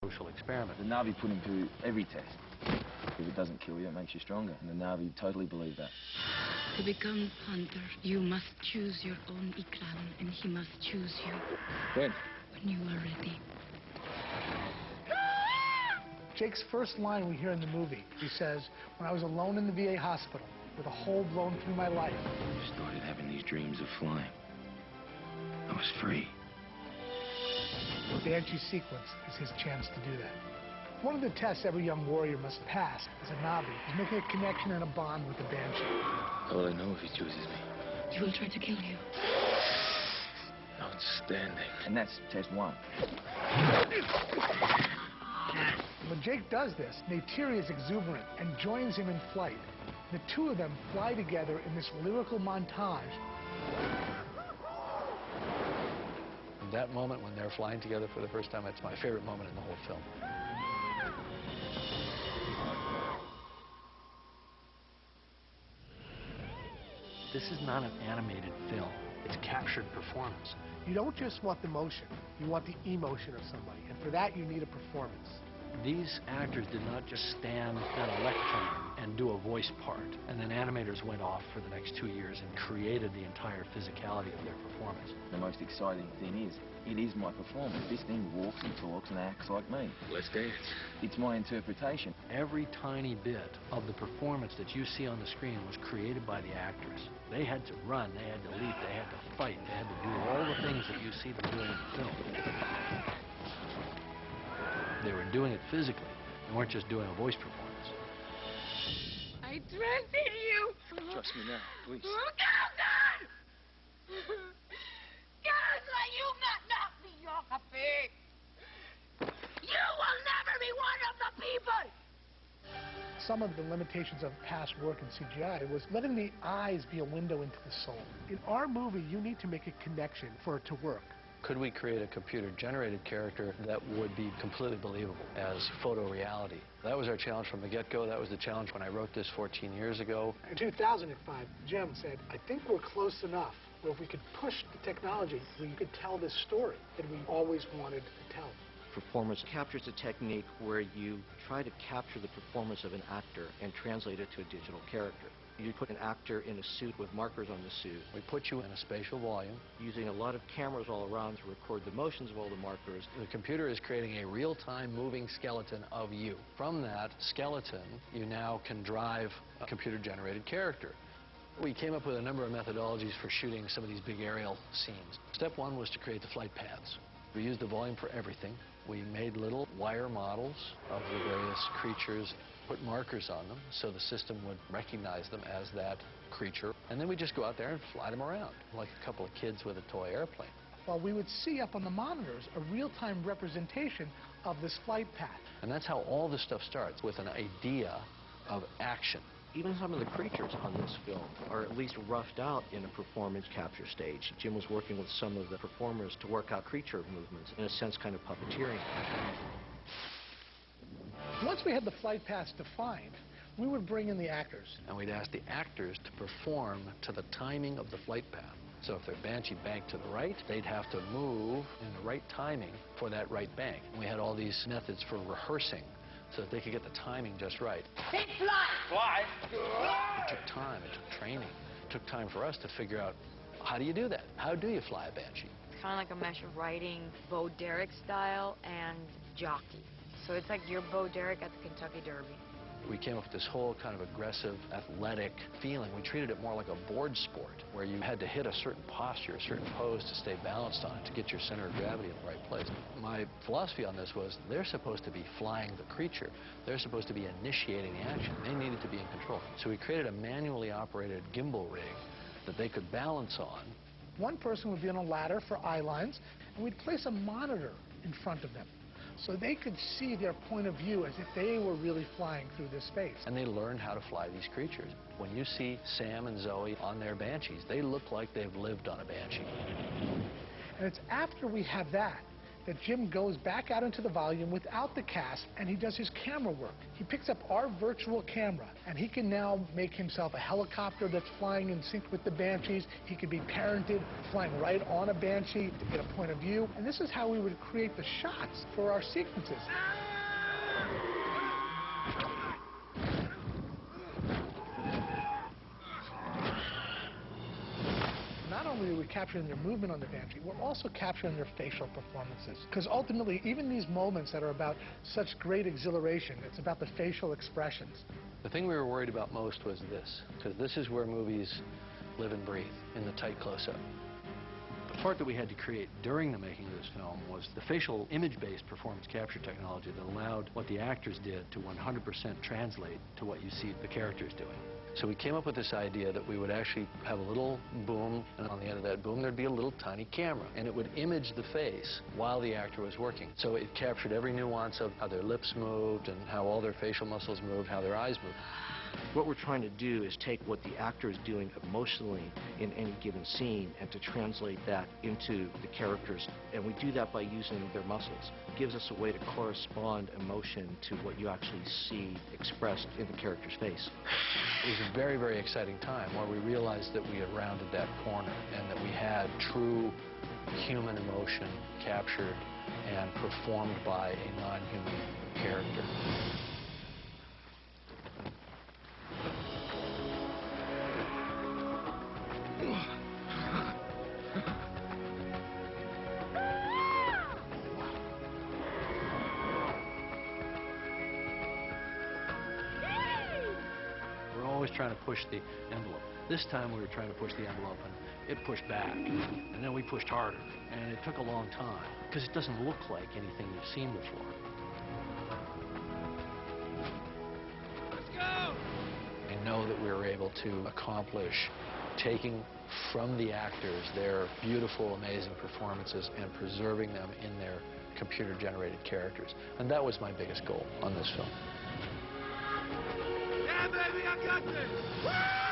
social experiment. The Na'vi put him through every test. If it doesn't kill you, it makes you stronger. And the Na'vi totally believe that. To become hunter, you must choose your own Ikran, and he must choose you. When? When you are ready. Jake's first line we hear in the movie, he says, "When I was alone in the VA hospital, with a hole blown through my life." I started having these dreams of flying. I was free. The Banshee sequence is his chance to do that. One of the tests every young warrior must pass as a Na'vi is making a connection and a bond with the Banshee. How will I know if he chooses me? He will try to kill you. Outstanding. And that's test 1. When Jake does this, Neytiri is exuberant and joins him in flight. The two of them fly together in this lyrical montage. That moment when they're flying together for the first time, it's my favorite moment in the whole film. This is not an animated film. It's captured performance. You don't just want the motion, you want the emotion of somebody, and for that you need a performance. These actors did not just stand at a lectern and do a voice part, and then animators went off for the next 2 years and created the entire physicality of their performance. The most exciting thing is, it is my performance. This thing walks and talks and acts like me. Let's dance. It's my interpretation. Every tiny bit of the performance that you see on the screen was created by the actors. They had to run, they had to leap, they had to fight, they had to do all the things that you see them doing in the film. They were doing it physically. They weren't just doing a voice performance. I trusted you. Trust me now, please. Oh, God! God, you not knock me off a pig. You will never be one of the people. Some of the limitations of past work in CGI was letting the eyes be a window into the soul. In our movie, you need to make a connection for it to work. Could we create a computer-generated character that would be completely believable as photoreality? That was our challenge from the get-go. That was the challenge when I wrote this 14 years ago. In 2005, Jim said, "I think we're close enough where if we could push the technology, we could tell this story that we always wanted to tell." Performance captures a technique where you try to capture the performance of an actor and translate it to a digital character. You put an actor in a suit with markers on the suit. We put you in a spatial volume. Using a lot of cameras all around to record the motions of all the markers. The computer is creating a real-time moving skeleton of you. From that skeleton, you now can drive a computer-generated character. We came up with a number of methodologies for shooting some of these big aerial scenes. Step 1 was to create the flight paths. We used the volume for everything. We made little wire models of the various creatures, put markers on them so the system would recognize them as that creature. And then we just go out there and fly them around, like a couple of kids with a toy airplane. Well, we would see up on the monitors a real-time representation of this flight path. And that's how all this stuff starts, with an idea of action. Even some of the creatures on this film are at least roughed out in a performance capture stage. Jim was working with some of the performers to work out creature movements, in a sense kind of puppeteering. Once we had the flight paths defined, we would bring in the actors. And we'd ask the actors to perform to the timing of the flight path. So if their Banshee banked to the right, they'd have to move in the right timing for that right bank. And we had all these methods for rehearsing so that they could get the timing just right. Big fly! Fly? It took time, it took training. It took time for us to figure out, how do you do that? How do you fly a Banshee? It's kind of like a mesh of writing Bo Derek style and jockey. So it's like you're Bo Derek at the Kentucky Derby. We came up with this whole kind of aggressive, athletic feeling. We treated it more like a board sport, where you had to hit a certain posture, a certain pose to stay balanced on it, to get your center of gravity in the right place. My philosophy on this was, they're supposed to be flying the creature. They're supposed to be initiating the action. They needed to be in control. So we created a manually operated gimbal rig that they could balance on. One person would be on a ladder for eye lines, and we'd place a monitor in front of them, so they could see their point of view as if they were really flying through this space. And they learn how to fly these creatures. When you see Sam and Zoe on their Banshees, they look like they've lived on a Banshee. And it's after we have that that Jim goes back out into the volume without the cast, and he does his camera work. He picks up our virtual camera, and he can now make himself a helicopter that's flying in sync with the Banshees. He could be parented, flying right on a Banshee to get a point of view. And this is how we would create the shots for our sequences. Not only are we capturing their movement on the Banshee, we're also capturing their facial performances. Because ultimately, even these moments that are about such great exhilaration, it's about the facial expressions. The thing we were worried about most was this, because this is where movies live and breathe, in the tight close-up. The part that we had to create during the making of this film was the facial image-based performance capture technology that allowed what the actors did to 100% translate to what you see the characters doing. So we came up with this idea that we would actually have a little boom, and on the end of that boom there'd be a little tiny camera, and it would image the face while the actor was working. So it captured every nuance of how their lips moved and how all their facial muscles moved, how their eyes moved. What we're trying to do is take what the actor is doing emotionally in any given scene and to translate that into the characters. And we do that by using their muscles. It gives us a way to correspond emotion to what you actually see expressed in the character's face. It was a very, very exciting time where we realized that we had rounded that corner and that we had true human emotion captured and performed by a non-human character. We're always trying to push the envelope. This time we were trying to push the envelope, and it pushed back. And then we pushed harder, and it took a long time, because it doesn't look like anything you've seen before. Let's go! I know that we were able to accomplish taking from the actors their beautiful, amazing performances and preserving them in their computer-generated characters. And that was my biggest goal on this film. Yeah, baby, I got this! Woo!